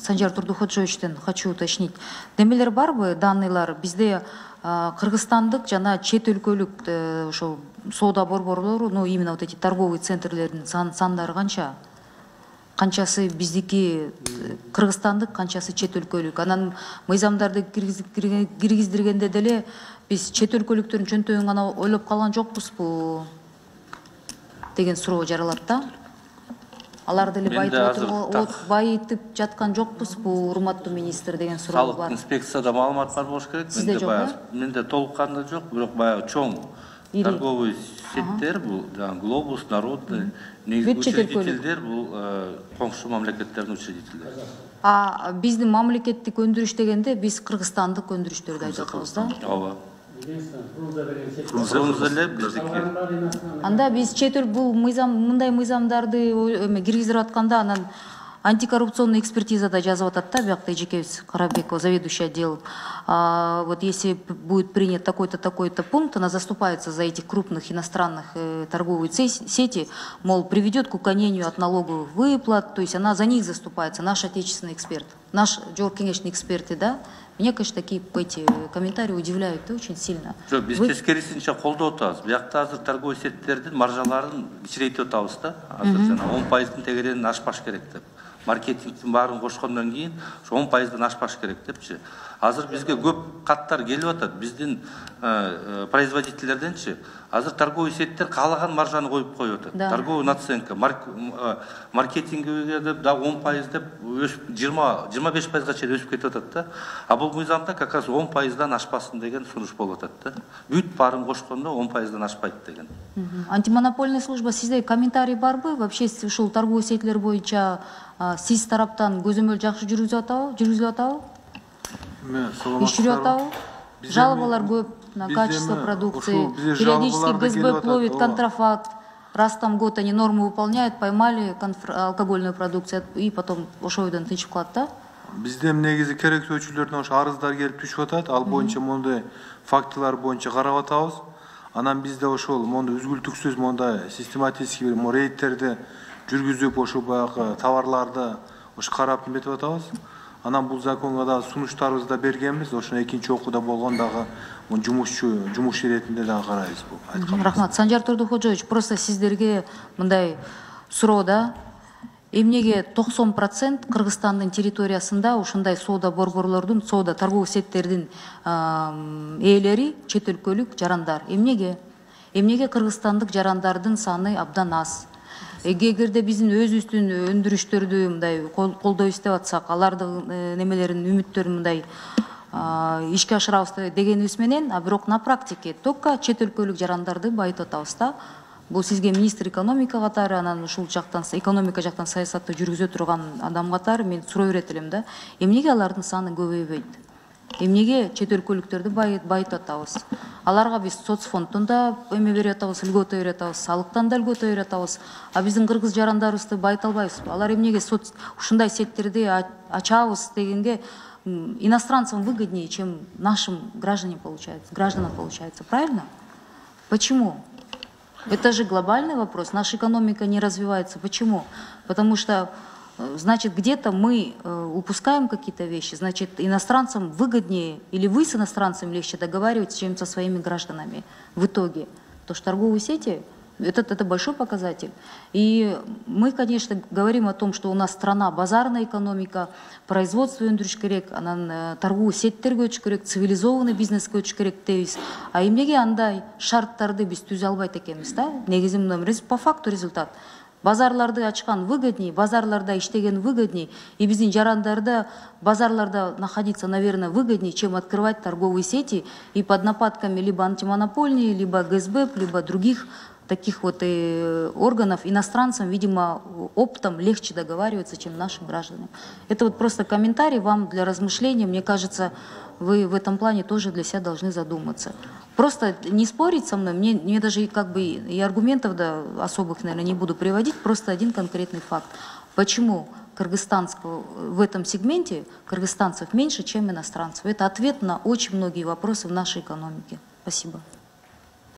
Санжар Турдуходжоевичтен хочу уточнить. Демелер барбы, данныйлар, bizde Кыргызстандык жана чет өлкөлүк ошо соода борборлору, ну именно вот эти торговые центрлердин сандары канча? Канчасы биздики кыргызстандык, канчасы чет өлкөлүк. Анан мыйзамдарды киргиздиргенде деле биз чет өлкөлүктөрдүн чөнтөгүн гана ойлоп калган жокпузбу деген суроо жаралат да. Алар деле байытып жаткан жокпузбу, урматтуу министр деген суроо бар. Салык инспекцияда маалымат бар болуш керек. Сизде жок, э? Менде толук кандай жок, бирок баягы чоң торговый сеттер, бул Глобус, Народный, учредителдер, бул коңшу мамлекеттердин учредителдери. А биздин мамлекеттик өндүрүш дегенде биз кыргызстандык өндүрүштөрдү айтып атабыз да? Ооба. Фрунзе биздики. Анда биз чет эл бул мындай мыйзамдарды киргизип атканда анан антикоррупционный экспертизада жазып атат да, биякта эжекебиз Карабекова, заведующий отдел. Вот если будет принят такой-то пункт, она заступается за этих крупных иностранных торговых сети, мол, приведет к уклонению от налоговых выплат, то есть она за них заступается, наш отечественный эксперт, наш жогкеңештин эксперты, да. Меня, конечно, такие эти комментарии удивляют, да, очень сильно. Биз тескерисинче колдоп атабыз. Биякта азыр торговый сеттердин маржаларын кичирейтип атабыз да. Азыр жана 10% тегеренин ашпаш керек деп. Маркетингтин баарын кошкондон кийин ошо 10%дан ашпаш керек депчи. Азыр бизге көп каттар келип атат. Биздин производительдерденчи азыр торговый сеттер каалаган маржаны коюп атат. Торговый наценка, маркетинговые деп да 10% деп 20-25%га чейин өсүп кетип атат да. А бул мыйзамда как раз 10%дан ашпасын деген сунуш болуп атат да. Бүт баарын кошкондо 10%дан ашпайт деген. Антимонопольная служба, сизде комментарий барбы? Вообще ушул торговый сеттер боюнча сиз тараптан көзөмөл жакшы жүргүзүлүп атабы? Иш жүрүп атабы? Жалобалар көп на качество продукции. Периодически ГСБ ловит контрафакт. Раз там год они нормы выполняют, поймали алкогольную продукцию и потом ошол бойдон тынчып калат да? Бизде негизи керектөөчүлөрдөн ошо арыздар келип түшүп атат. Ал боюнча мондай фактылар боюнча карап атабыз. Анан бизде ошол мондай үзгүлтүксүз мондай систематический бир рейдтерди жүргүзүп ошо баягы товарларды ошо карап эметип атабыз. Анан бул законго да сунуштарыбызды да бергенбиз. Ошону экинчи окууда болгон дагы жумуш иретинде дагы карайбыз бул айткан. Рахмат. Санжар Турдуходжоевич, просто сиздерге мындай суроо да. Эмнеге 90% Кыргызстандын территориясында ушундай соода борборлордун, соода торговый сеттердин ээлери чет өлкөлүк жарандар? Эмнеге? Эмнеге кыргызстандык жарандардын саны абдан аз? Эгерде биздин өзүбүздүн өндүрүштөрдү мындай колдойбуз деп атсак, алардын немелерин, үмүттөрүн мындай ишке ашырабыз дегенибиз менен, а бирок на практике только чет өлкөлүк жарандарды байытып атабыз да. Бул сизге министр экономика катары, анан ушул жактан экономика жактан саясатты жүргүзө турган адам катары мен суроо берет элем да. Эмнеге алардын саны көбөйбөйт? Эмнеге чет өлкөлүктөрдү байытып атабыз? Аларга биз соцфонддон да эме берип атабыз, льгота берип атабыз, салыктан да льгота берип атабыз. А биздин кыргыз жарандарыбызды байыта албайбызбы? Алар эмнеге ушундай сеттерди ачабыз дегенге иностранцам выгоднее, чем нашим гражданам получается. Правильно? Почему? Это же глобальный вопрос. Наша экономика не развивается. Почему? Потому что, значит, где-то мы упускаем какие-то вещи. Значит, иностранцам выгоднее, или вы с иностранцами легче договариваетесь, чем со своими гражданами в итоге. Потому что торговые сети это большой показатель. И мы, конечно, говорим о том, что у нас страна базарная экономика, производство өндүрүш керек, анан торговый сеттерге өтүш керек, цивилизованный бизнеске өтүш керек дейбиз. А эмнеге андай шарттарды биз түзө албайт экенбиз да? Негизи по факту результат. Базарларды ачкан выгодней, базарларда иштеген выгодней, и биздин жарандарда базарларда находиться, наверное, выгоднее, чем открывать торговые сети и под нападками либо антимонопольные, либо ГСБ, либо других таких вот органов иностранцам, видимо, оптом легче договариваться, чем нашим гражданам. Это вот просто комментарий вам для размышления. Мне кажется, вы в этом плане тоже для себя должны задуматься. Просто не спорить со мной, мне даже как бы и аргументов да, особых, наверное, не буду приводить, просто один конкретный факт. Почему в этом сегменте кыргызстанцев меньше, чем иностранцев? Это ответ на очень многие вопросы в нашей экономике. Спасибо.